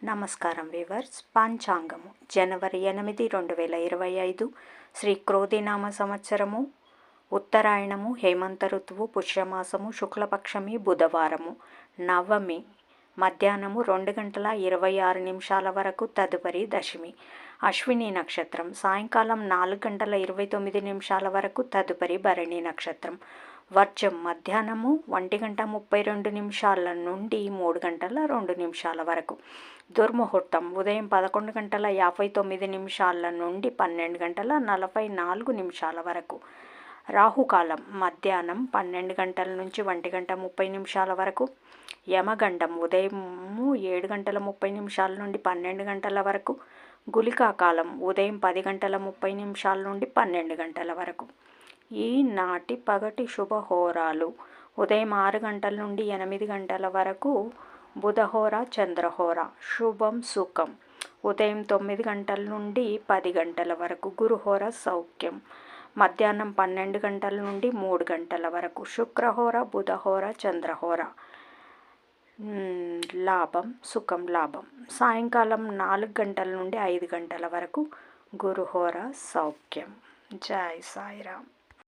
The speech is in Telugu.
నమస్కారం వీవర్స్. పంచాంగము జనవరి 8, 2025 శ్రీ క్రోధినామ సంవత్సరము, ఉత్తరాయణము, హేమంత ఋతువు, పుష్యమాసము, శుక్లపక్షమి, బుధవారము, నవమి మధ్యాహ్నము 2 గంటల 26 నిమిషాల వరకు, తదుపరి దశమి. అశ్విని నక్షత్రం సాయంకాలం 4 గంటల 29 నిమిషాల వరకు, తదుపరి భరణి నక్షత్రం. వర్జం మధ్యాహ్నము 1 గంట 32 నిమిషాల నుండి 3 గంటల 2 నిమిషాల వరకు. దుర్ముహూర్తం ఉదయం 11 గంటల 59 నిమిషాల నుండి 12 గంటల 44 నిమిషాల వరకు. రాహుకాలం మధ్యాహ్నం 12 గంటల నుంచి 1 గంట 30 నిమిషాల వరకు. యమగండం ఉదయం 7 గంటల 30 నిమిషాల నుండి 12 గంటల వరకు. గుళికాకాలం ఉదయం 10 గంటల 30 నిమిషాల నుండి 12 గంటల వరకు. ఈనాటి పగటి శుభహోరాలు: ఉదయం 6 గంటల నుండి 8 గంటల వరకు బుధహోర, చంద్రహోర. శుభం సుఖం ఉదయం 9 గంటల నుండి 10 గంటల వరకు. గురుహోర సౌఖ్యం మధ్యాహ్నం 12 గంటల నుండి 3 గంటల వరకు. శుక్రహోర, బుధహోర, చంద్రహోర. లాభం సుఖం లాభం సాయంకాలం 4 గంటల నుండి 5 గంటల వరకు. గురుహోర సౌఖ్యం. జై సాయిరామ్.